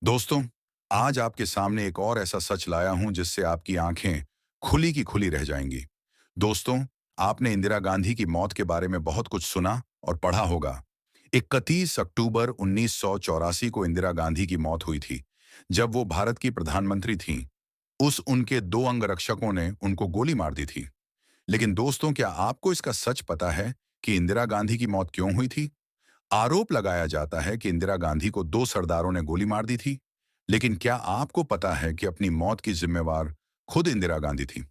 दोस्तों, आज आपके सामने एक और ऐसा सच लाया हूं जिससे आपकी आंखें खुली की खुली रह जाएंगी। दोस्तों, आपने इंदिरा गांधी की मौत के बारे में बहुत कुछ सुना और पढ़ा होगा। 31 अक्टूबर 1984 को इंदिरा गांधी की मौत हुई थी, जब वो भारत की प्रधानमंत्री थीं। उस उनके दो अंगरक्षकों ने उनको गोली मार दी थी। लेकिन दोस्तों, क्या आपको इसका सच पता है कि इंदिरा गांधी की मौत क्यों हुई थी? आरोप लगाया जाता है कि इंदिरा गांधी को दो सरदारों ने गोली मार दी थी। लेकिन क्या आपको पता है कि अपनी मौत की जिम्मेवार खुद इंदिरा गांधी थी?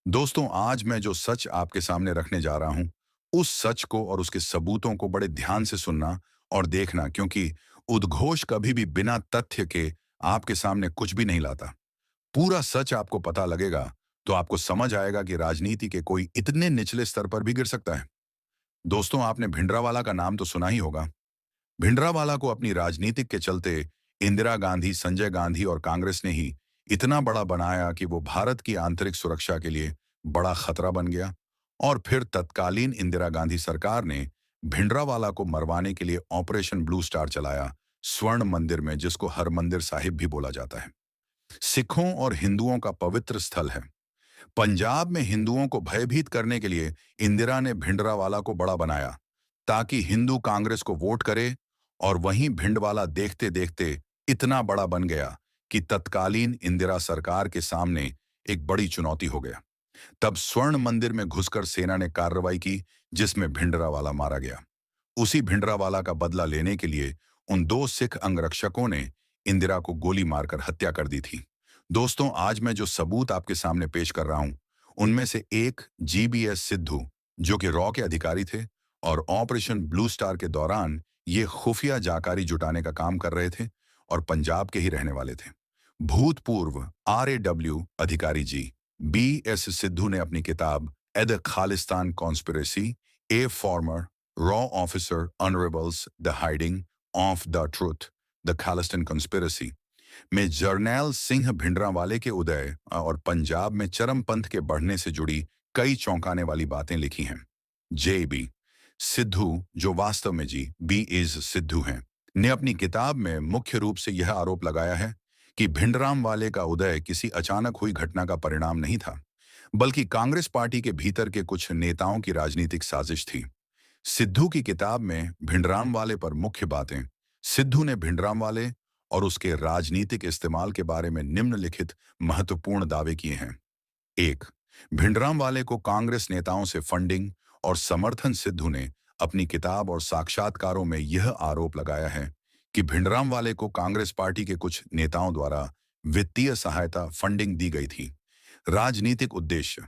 दोस्तों, आज मैं जो सच आपके सामने रखने जा रहा हूं, उस सच को और उसके सबूतों को बड़े ध्यान से सुनना और देखना, क्योंकि उद्घोष कभी भी बिना तथ्य के आपके सामने कुछ भी नहीं लाता। पूरा सच आपको पता लगेगा तो आपको समझ आएगा कि राजनीति के कोई इतने निचले स्तर पर भी गिर सकता है। दोस्तों, आपने भिंडरावाला का नाम तो सुना ही होगा। भिंडरावाला को अपनी राजनीतिक के चलते इंदिरा गांधी, संजय गांधी और कांग्रेस ने ही इतना बड़ा बनाया कि वो भारत की आंतरिक सुरक्षा के लिए बड़ा खतरा बन गया। और फिर तत्कालीन इंदिरा गांधी सरकार ने भिंडरावाला को मरवाने के लिए ऑपरेशन ब्लू स्टार चलाया, स्वर्ण मंदिर में, जिसको हरमंदिर साहिब भी बोला जाता है। सिखों और हिंदुओं का पवित्र स्थल है। पंजाब में हिंदुओं को भयभीत करने के लिए इंदिरा ने भिंडरावाला को बड़ा बनाया, ताकि हिंदू कांग्रेस को वोट करे। और वहीं भिंडवाला देखते देखते इतना बड़ा बन गया कि तत्कालीन इंदिरा सरकार के सामने एक बड़ी चुनौती हो गया। तब स्वर्ण मंदिर में घुसकर सेना ने कार्रवाई की, जिसमें भिंडरावाला मारा गया। उसी भिंडरावाला का बदला लेने के लिए उन दो सिख अंगरक्षकों ने इंदिरा को गोली मारकर हत्या कर दी थी। दोस्तों, आज मैं जो सबूत आपके सामने पेश कर रहा हूं, उनमें से एक जीबीएस सिद्धू, जो कि रॉ के अधिकारी थे और ऑपरेशन ब्लू स्टार के दौरान ये खुफिया जानकारी जुटाने का काम कर रहे थे, और पंजाब के ही रहने वाले थे। भूतपूर्व आरएडब्ल्यू अधिकारी जी बी एस सिद्धू ने अपनी किताब the Khalistan conspiracy, a former रॉ officer unravels the hiding of the truth, the Khalistan conspiracy में जर्नैल सिंह भिंडरावाले के उदय और पंजाब में चरमपंथ के बढ़ने से जुड़ी कई चौंकाने वाली बातें लिखी हैं। जे बी सिद्धू, जो वास्तव में जी बी इज सिद्धू हैं, ने अपनी किताब में मुख्य रूप से यह आरोप लगाया है कि भिंडराम वाले का उदय किसी अचानक हुई घटना का परिणाम नहीं था, बल्कि कांग्रेस पार्टी के भीतर के कुछ नेताओं की राजनीतिक साजिश थी। सिद्धू की किताब में भिंडराम वाले पर मुख्य बातें, सिद्धू ने भिंडराम वाले और उसके राजनीतिक इस्तेमाल के बारे में निम्नलिखित महत्वपूर्ण दावे किए हैं। एक, भिंडराम वाले को कांग्रेस नेताओं से फंडिंग और समर्थन। सिद्धू ने अपनी किताब और साक्षात्कारों में यह आरोप लगाया है कि भिंडराम वाले को कांग्रेस पार्टी के कुछ नेताओं द्वारा वित्तीय सहायता, फंडिंग दी गई थी। राजनीतिक उद्देश्य,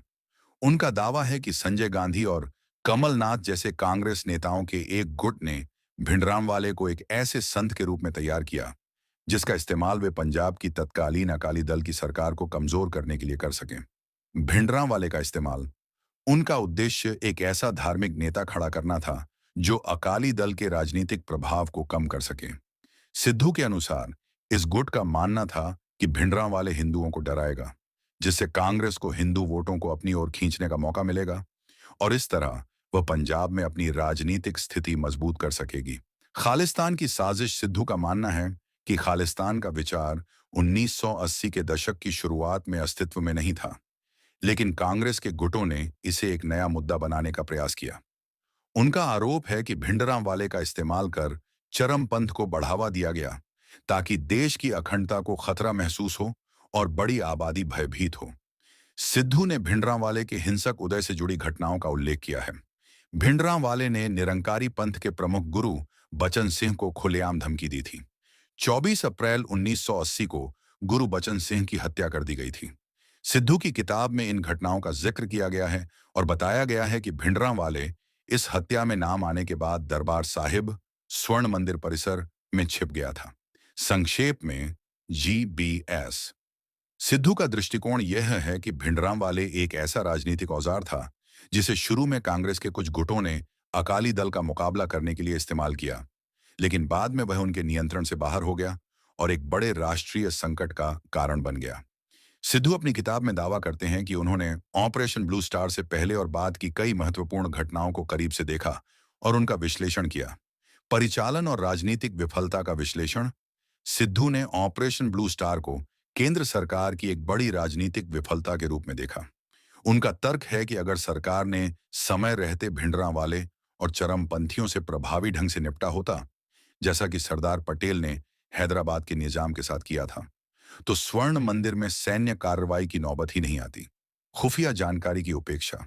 उनका दावा है कि संजय गांधी और कमलनाथ जैसे कांग्रेस नेताओं के एक गुट ने भिंडराम वाले को एक ऐसे संत के रूप में तैयार किया, जिसका इस्तेमाल वे पंजाब की तत्कालीन अकाली दल की सरकार को कमजोर करने के लिए कर सकें। भिंडराम वाले का इस्तेमाल, उनका उद्देश्य एक ऐसा धार्मिक नेता खड़ा करना था जो अकाली दल के राजनीतिक प्रभाव को कम कर सके। सिद्धू के अनुसार इस गुट का मानना था कि भिंडराम वाले हिंदुओं को डराएगा, जिससे कांग्रेस को हिंदू वोटों को अपनी ओर खींचने का मौका मिलेगा, और इस तरह वह पंजाब में अपनी राजनीतिक स्थिति मजबूत कर सकेगी। खालिस्तान की साजिश, सिद्धू का मानना है कि खालिस्तान का विचार 1980 के दशक की शुरुआत में अस्तित्व में नहीं था, लेकिन कांग्रेस के गुटों ने इसे एक नया मुद्दा बनाने का प्रयास किया। उनका आरोप है कि भिंडराम वाले का इस्तेमाल कर चरमपंथ को बढ़ावा दिया गया, ताकि देश की अखंडता को खतरा महसूस हो और बड़ी आबादी भयभीत हो। सिद्धू ने भिंडराम वाले के हिंसक उदय से जुड़ी घटनाओं का उल्लेख किया है। भिंडराम वाले ने निरंकारी पंथ के प्रमुख गुरु बचन सिंह को खुलेआम धमकी दी थी। 24 अप्रैल 1980 को गुरु बचन सिंह की हत्या कर दी गई थी। सिद्धू की किताब में इन घटनाओं का जिक्र किया गया है और बताया गया है कि भिंडराम वाले इस हत्या में नाम आने के बाद दरबार साहिब, स्वर्ण मंदिर परिसर में छिप गया था। संक्षेप में, जीबीएस सिद्धू का दृष्टिकोण यह है कि भिंडराम वाले एक ऐसा राजनीतिक औजार था जिसे शुरू में कांग्रेस के कुछ गुटों ने अकाली दल का मुकाबला करने के लिए इस्तेमाल किया, लेकिन बाद में वह उनके नियंत्रण से बाहर हो गया और एक बड़े राष्ट्रीय संकट का कारण बन गया। सिद्धू अपनी किताब में दावा करते हैं कि उन्होंने ऑपरेशन ब्लू स्टार से पहले और बाद की कई महत्वपूर्ण घटनाओं को करीब से देखा और उनका विश्लेषण किया। परिचालन और राजनीतिक विफलता का विश्लेषण, सिद्धू ने ऑपरेशन ब्लू स्टार को केंद्र सरकार की एक बड़ी राजनीतिक विफलता के रूप में देखा। उनका तर्क है कि अगर सरकार ने समय रहते भिंडरांवाले और चरमपंथियों से प्रभावी ढंग से निपटा होता, जैसा कि सरदार पटेल ने हैदराबाद के निजाम के साथ किया था, तो स्वर्ण मंदिर में सैन्य कार्रवाई की नौबत ही नहीं आती। खुफिया जानकारी की उपेक्षा।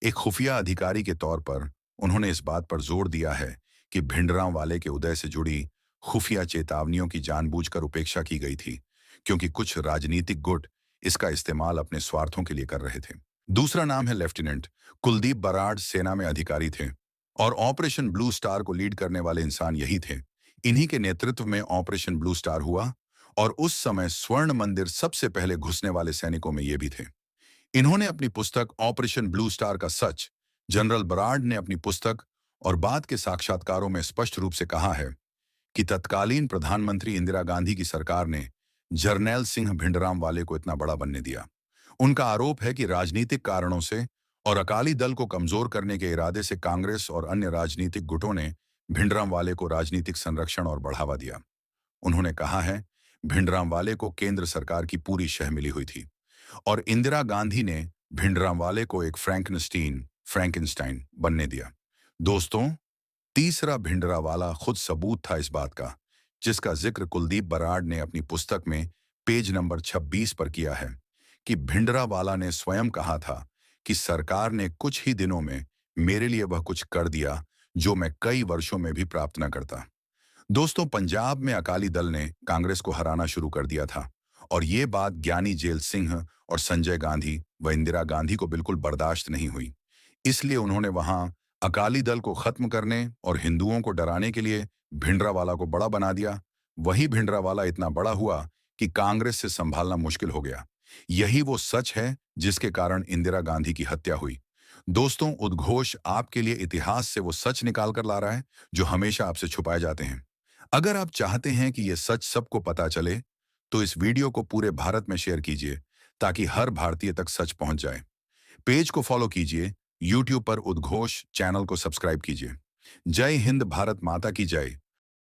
एक खुफिया अधिकारी के तौर पर उन्होंने इस बात पर जोर दिया है कि भिंडरांवाले के उदय से जुड़ी खुफिया चेतावनियों की जानबूझकर उपेक्षा की गई थी, क्योंकि कुछ राजनीतिक गुट इसका इस्तेमाल अपने स्वार्थों के लिए कर रहे थे। दूसरा नाम है लेफ्टिनेंट कुलदीप बराड़। सेना में अधिकारी थे और ऑपरेशन ब्लू स्टार को लीड करने वाले इंसान यही थे। इन्हीं के नेतृत्व में ऑपरेशन ब्लू स्टार हुआ और उस समय स्वर्ण मंदिर सबसे पहले घुसने वाले सैनिकों में ये भी थे। इन्होंने अपनी पुस्तक ऑपरेशन ब्लू स्टार का सच, जनरल बराड ने अपनी पुस्तक और बाद के साक्षात्कारों में स्पष्ट रूप से कहा है कि तत्कालीन प्रधानमंत्री इंदिरा गांधी की सरकार ने जरनैल सिंह भिंडरांवाले को इतना बड़ा बनने दिया। उनका आरोप है कि राजनीतिक कारणों से और अकाली दल को कमजोर करने के इरादे से कांग्रेस और अन्य राजनीतिक गुटों ने भिंडरांवाले को राजनीतिक संरक्षण और बढ़ावा दिया। उन्होंने कहा है, भिंडरांवाले को केंद्र सरकार की पूरी शह मिली हुई थी और इंदिरा गांधी ने भिंडरांवाले को एक फ्रैंकेनस्टाइन बनने दिया। दोस्तों, तीसरा भिंडरांवाला खुद सबूत था इस बात का, जिसका जिक्र कुलदीप बराड़ ने अपनी पुस्तक में पेज नंबर 26 पर किया है कि भिंडरांवाला ने स्वयं कहा था कि सरकार ने कुछ ही दिनों में मेरे लिए वह कुछ कर दिया जो मैं कई वर्षों में भी प्राप्त न करता। दोस्तों, पंजाब में अकाली दल ने कांग्रेस को हराना शुरू कर दिया था और ये बात ज्ञानी जेल सिंह और संजय गांधी व इंदिरा गांधी को बिल्कुल बर्दाश्त नहीं हुई। इसलिए उन्होंने वहां अकाली दल को खत्म करने और हिंदुओं को डराने के लिए भिंडरांवाला को बड़ा बना दिया। वही भिंडरांवाला इतना बड़ा हुआ कि कांग्रेस से संभालना मुश्किल हो गया। यही वो सच है जिसके कारण इंदिरा गांधी की हत्या हुई। दोस्तों, उद्घोष आपके लिए इतिहास से वो सच निकाल कर ला रहा है जो हमेशा आपसे छुपाए जाते हैं। अगर आप चाहते हैं कि ये सच सबको पता चले, तो इस वीडियो को पूरे भारत में शेयर कीजिए ताकि हर भारतीय तक सच पहुंच जाए। पेज को फॉलो कीजिए, यूट्यूब पर उद्घोष चैनल को सब्सक्राइब कीजिए। जय हिंद, भारत माता की जय।